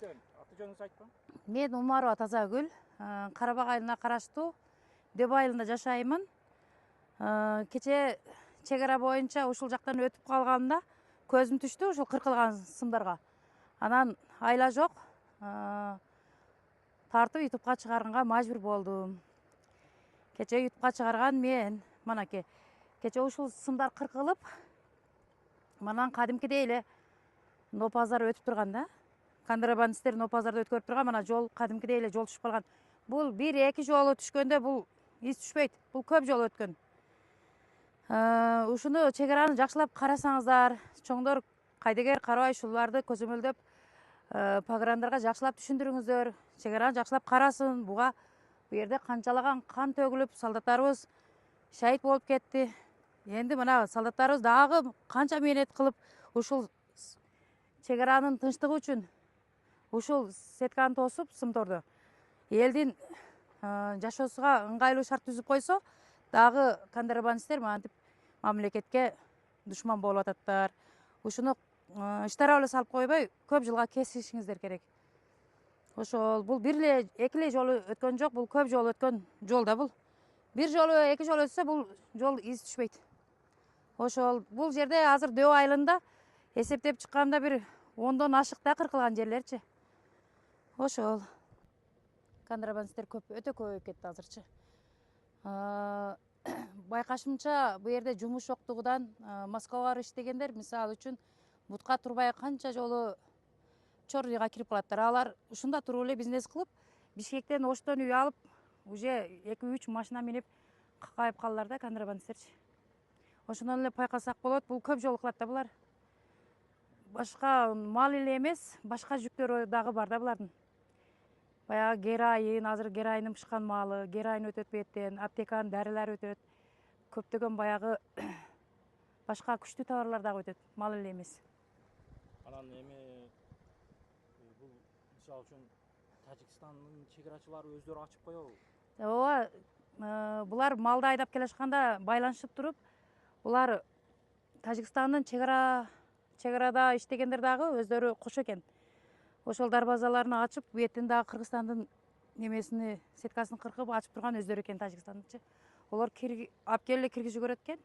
Келишсең, аты жөнүңүздү айтпа. Мен Умарова Тазагүл, Карабак айылына караштуу Дөбө айылында жашаймын. Кече чек ара боюнча ушул жактан өтүп калганымда көзүм түштү ушул кыркылган сымдарга. Анан айла жок, тартып ютубка чыгарганга мажбур болдум. Кече ютубка чыгарган мен, манаки, кече ушул сымдар кыркылып, манан кадимкидей эле Но пазар өтүп турган да. Контрабандисттер Но пазарды өткөрүп турган, мана жол кадимкидей эле жол түшүп калган. Бул 1-2 жолу түшкөндө бул из түшпөйт. Бул көп жолу өткөн. Ушуну чек араны жакшылап карасаңыздар, чоңдор кайдыгер карабай ушуларды көзөмөлдөп, пограндарга жакшылап түшүндүрүңүздөр. Чек араны жакшылап карасын. Буга бу жерде канчалаган кан төгүлүп, солдаттарыбыз шаһит болуп кетти. Энди мына солдаттарыбыз дагы канча мээнет кылып ушул чек аранын тынчтыгы үчүн ушул сетканы тосуп, сымторду элдин жашоосуга ыңгайлуу шарт түзүп койсо, дагы контрабандисттер мантип мамлекетке душман болуп ататтар. Ушуну иштара эле салып койбой, көп жылга кесишиңиздер керек. Ошол бул бир эле, эки эле жолу өткөн жок, бул көп жолу өткөн жол да бул. Бир жолу, эки жолу өтсө, бул жол из түшпөйт. Ошол бул жерде азыр Дөбө айылында эсептеп чыкканда бир 10дон ашыкта кыркылган жерлерчи. Ошол. Контрабандисттер көп, өтө көбөйүп кетти азырчы. Байкашымча, бу жерде жумуш жоктугунан Москвага барып иштегендер, мисалы үчүн, бутка турбай канча жолу Чорныйга кирип калаттар. Алар ушунда туруп эле бизнес кылып, Бишкектен Оштон үй алып, уже 2-3 машина минип кайып калдылар да, контрабандисттерчи. Ошондон эле байкасак болот, бул көп жолу кылат да булар. Башка мал эле эмес, башка жүктөрү дагы бар да булардын. Баягы героин, азыр героиндин бышкан малы, героин өтөт беттен, аптеканын дарылары өтөт. Көптөгөн баягы башка күчтүү товарлар дагы өтөт, мал эле эмес. Анан эми бул мисалы үчүн Тажикстандын чек арачылары өздөрү ачып коебу? Ооба, булар малды айдап келишканда байланышып туруп, булар Тажикстандын чек арада иштегендер дагы өздөрү кошо экен. Ошол дарбазаларын ачып, бетин дагы Кыргызстандын немесини, сеткасын кыркып ачып турган өздөрү экен, Тажикстандычы. Олар алып келип эле киргизип көрөт экен.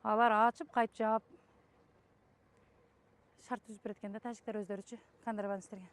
Алар ачып, кайтып жаап, шарт түзүп берет экен да тажиктер өздөрүчү, контрабандисттерге.